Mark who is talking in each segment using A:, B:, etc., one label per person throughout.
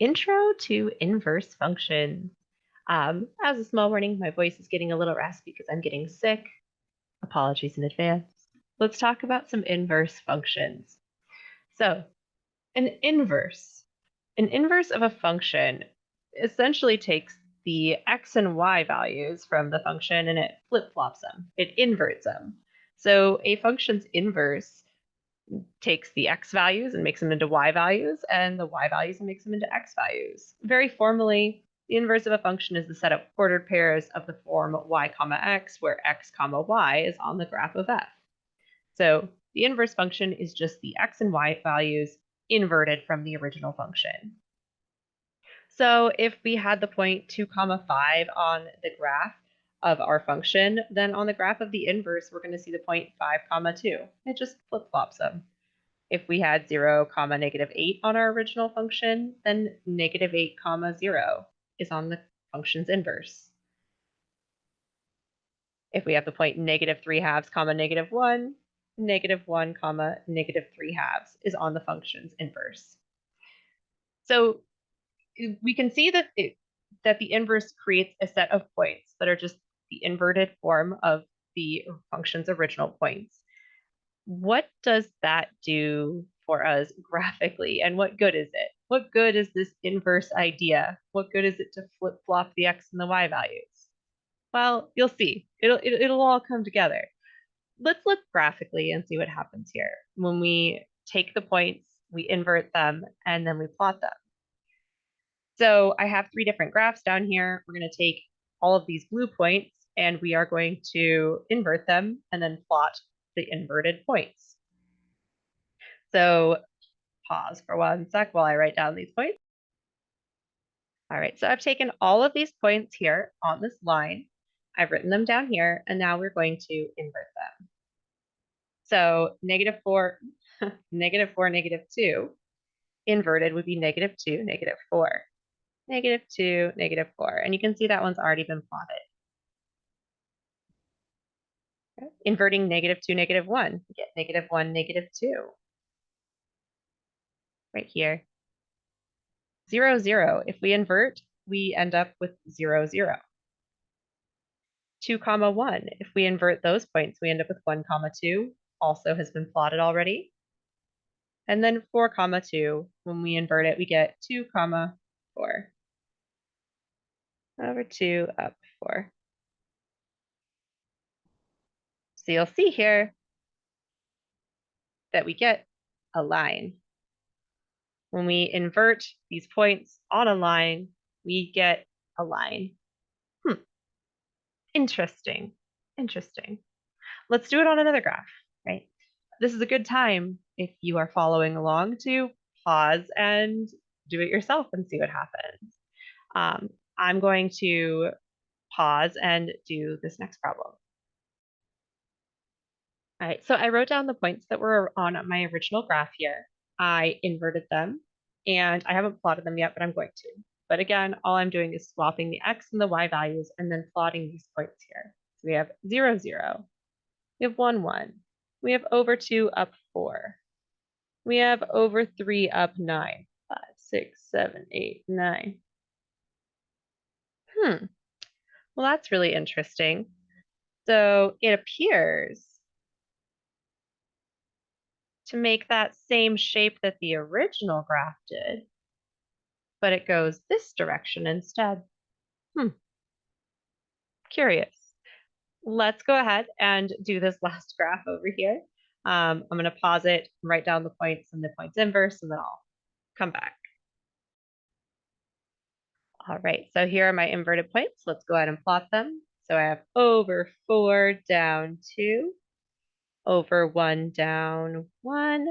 A: Intro to inverse functions. As a small warning, my voice is getting a little raspy because I'm getting sick. Apologies in advance. Let's talk about some inverse functions. So, an inverse. An inverse of a function essentially takes the x and y values from the function and it flip-flops them. It inverts them. So a function's inverse takes the x values and makes them into y values, and the y values and makes them into x values. Very formally, the inverse of a function is the set of ordered pairs of the form y comma x, where x comma y is on the graph of f. So the inverse function is just the x and y values inverted from the original function. So if we had the point 2 comma 5 on the graph of our function, then on the graph of the inverse, we're going to see the point 5 comma 2. It just flip-flops them. If we had 0 comma negative 8 on our original function, then negative 8 comma 0 is on the function's inverse. If we have the point negative 3 halves comma negative 1, negative 1 comma negative 3 halves is on the function's inverse. So we can see that the inverse creates a set of points that are just the inverted form of the function's original points. What does that do for us graphically, and what good is it? What good is this inverse idea? What good is it to flip-flop the x and the y values? Well, you'll see. It'll all come together. Let's look graphically and see what happens here. When we take the points, we invert them, and then we plot them. So I have 3 different graphs down here. We're going to take all of these blue points, and we are going to invert them and then plot the inverted points. So pause for 1 sec while I write down these points. All right, so I've taken all of these points here on this line. I've written them down here, and now we're going to invert them. So negative 4, negative 4, negative 2, inverted would be negative 2, negative 4, negative 2, negative 4. And you can see that one's already been plotted. Okay. Inverting negative 2, negative 1, we get negative 1, negative 2. Right here. 0, 0. If we invert, we end up with 0, 0. 2 comma 1. If we invert those points, we end up with 1 comma 2, also has been plotted already. And then 4 comma 2, when we invert it, we get 2 comma 4. Over 2, up 4. So you'll see here that we get a line. When we invert these points on a line, we get a line. Interesting. Interesting. Let's do it on another graph, right? This is a good time, if you are following along, to pause and do it yourself and see what happens. I'm going to pause and do this next problem. All right, so I wrote down the points that were on my original graph here. I inverted them, and I haven't plotted them yet, but I'm going to. But again, all I'm doing is swapping the x and the y values and then plotting these points here. So we have 0, 0. We have 1, 1. We have over 2 up 4. We have over 3 up 9. 5, 6, 7, 8, 9. Well, that's really interesting. So it appears to make that same shape that the original graph did, but it goes this direction instead. Curious. Let's go ahead and do this last graph over here. I'm going to pause it, write down the points and the points inverse, and then I'll come back. All right, so here are my inverted points. Let's go ahead and plot them. So I have over 4 down 2, over 1 down 1,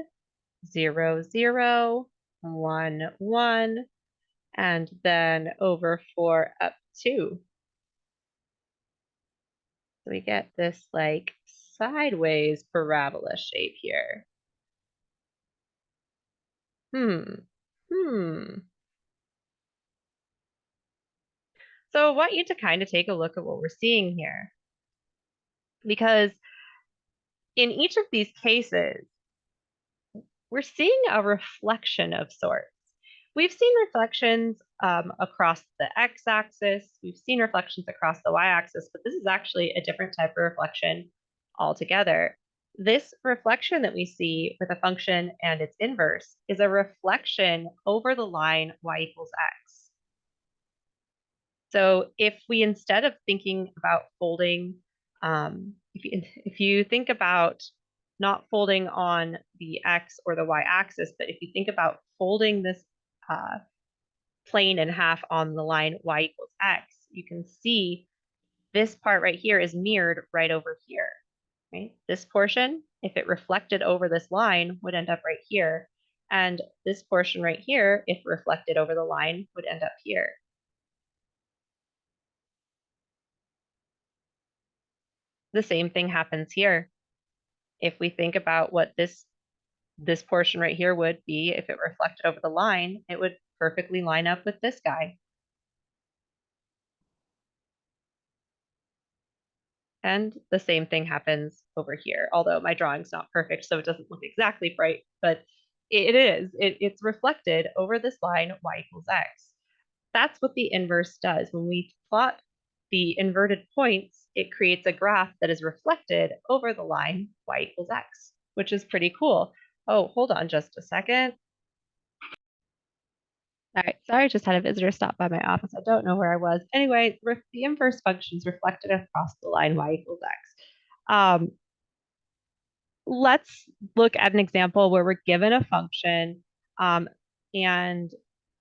A: 0, 0, 1, 1, and then over 4 up 2. So we get this like sideways parabola shape here. So I want you to kind of take a look at what we're seeing here, because in each of these cases, we're seeing a reflection of sorts. We've seen reflections across the x-axis. We've seen reflections across the y-axis, but this is actually a different type of reflection altogether. This reflection that we see with a function and its inverse is a reflection over the line y equals x. So if we, instead of thinking about folding, if you think about not folding on the x or the y-axis, but if you think about folding this plane in half on the line y equals x, you can see this part right here is mirrored right over here, right? This portion, if it reflected over this line, would end up right here. And this portion right here, if reflected over the line, would end up here. The same thing happens here. If we think about what this portion right here would be if it reflected over the line, it would perfectly line up with this guy. And the same thing happens over here, although my drawing's not perfect, so it doesn't look exactly bright, but it is. It's reflected over this line, y equals x. That's what the inverse does. When we plot the inverted points, it creates a graph that is reflected over the line y equals x, which is pretty cool. Oh, hold on just a second. All right, sorry, I just had a visitor stop by my office. I don't know where I was. Anyway, the inverse function is reflected across the line y equals x. Let's look at an example where we're given a function, and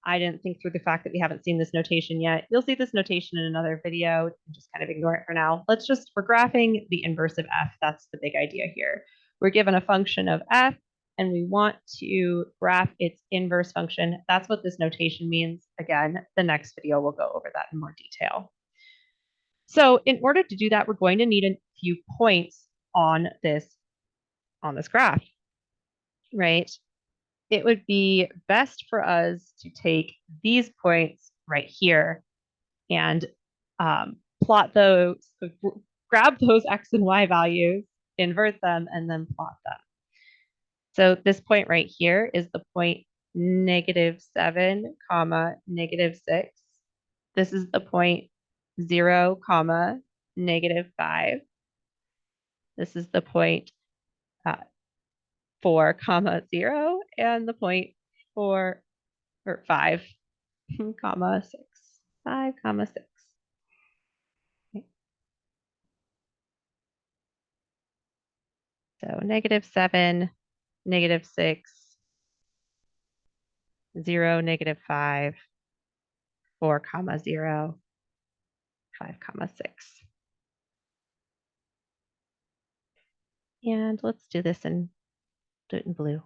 A: I didn't think through the fact that we haven't seen this notation yet. You'll see this notation in another video. Just kind of ignore it for now. We're graphing the inverse of f. That's the big idea here. We're given a function of f, and we want to graph its inverse function. That's what this notation means. Again, the next video will go over that in more detail. So in order to do that, we're going to need a few points on this graph, right? It would be best for us to take these points right here and plot those, grab those x and y values, invert them, and then plot them. So this point right here is the point -7, -6. This is the point 0, -5. This is the point 4, 0, and the point 4 or 5, 6, 5, 6. Okay. So -7, -6, 0, -5, 4, 0, 5, 6. And let's do this and do it in blue.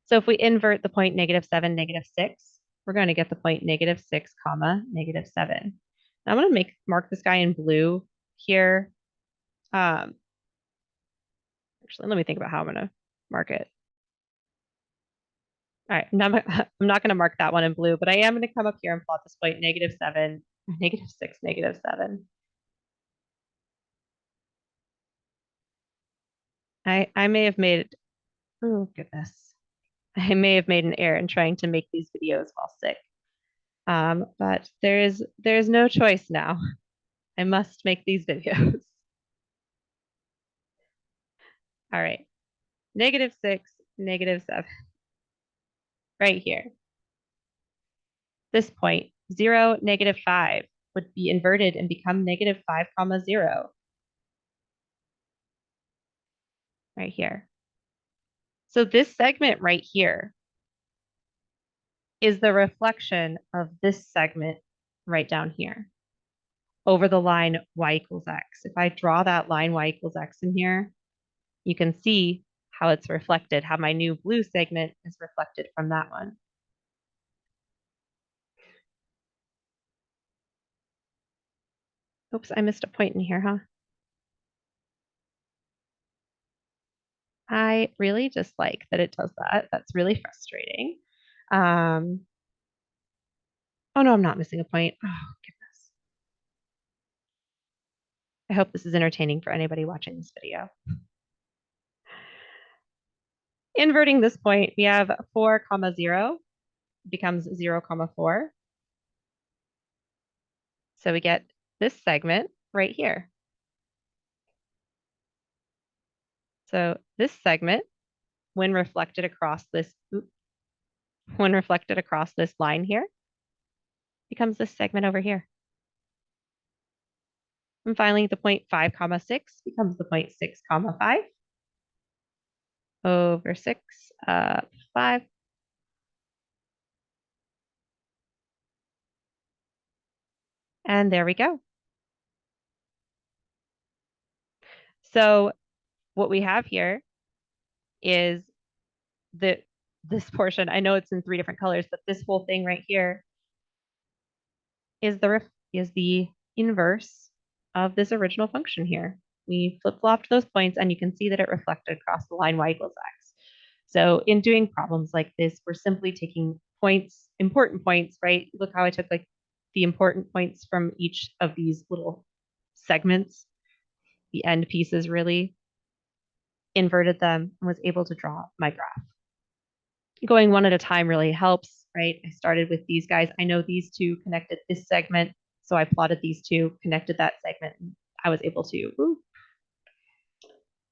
A: So if we invert the point -7, -6, we're going to get the point -6, -7. Now I'm going to mark this guy in blue here. Actually, let me think about how I'm going to mark it. All right, I'm not going to mark that one in blue, but I am going to come up here and plot this point -7, -6, -7. I may have made, oh goodness, I may have made an error in trying to make these videos while sick. But there's no choice now. I must make these videos. All right, -6, -7, right here. This point, 0, -5, would be inverted and become -5, 0. Right here. So this segment right here is the reflection of this segment right down here over the line y equals x. If I draw that line y equals x in here, you can see how it's reflected, how my new blue segment is reflected from that one. Oops, I missed a point in here, huh? I really dislike that it does that. That's really frustrating. Oh no, I'm not missing a point. Oh, goodness. I hope this is entertaining for anybody watching this video. Inverting this point, we have 4, 0. becomes 0, 4. So we get this segment right here. So this segment, when reflected across this line here, becomes this segment over here. And finally, the point 5, 6 becomes the point 6, 5 over 6, 5. And there we go. So what we have here is this portion. I know it's in 3 different colors, but this whole thing right here is the inverse of this original function here. We flip-flopped those points, and you can see that it reflected across the line y equals x. So in doing problems like this, we're simply taking points, important points, right? Look how I took like the important points from each of these little segments, the end pieces really, inverted them, and was able to draw my graph. Going one at a time really helps, right? I started with these guys. I know these two connected this segment, so I plotted these two, connected that segment, and I was able to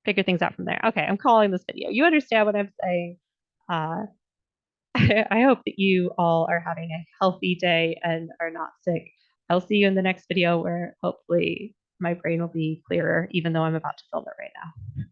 A: figure things out from there. Okay, I'm calling this video. You understand what I'm saying. Uh, I hope that you all are having a healthy day and are not sick. I'll see you in the next video where hopefully my brain will be clearer, even though I'm about to film it right now.